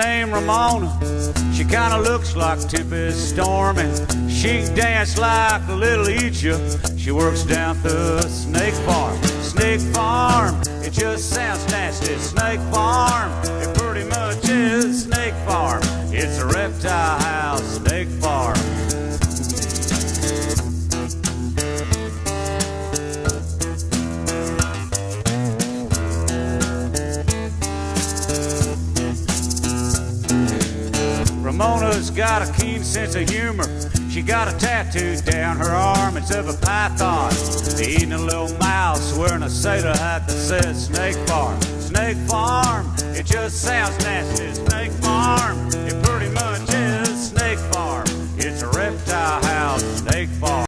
named Ramona. She kinda looks like Tempest Storm, and she can dance like a little Egypt. She works down at the snake farm. Snake farm, it just sounds nasty. Snake farm, it pretty much is snake farm. It's a reptile house, snake farm. Ramona's got a keen sense of humor. She got a tattoo down her arm. It's of a python eating a little mouse, wearing a sailor hat that says Snake Farm. Snake Farm, it just sounds nasty. Snake Farm, it pretty much is Snake Farm. It's a reptile house, Snake Farm.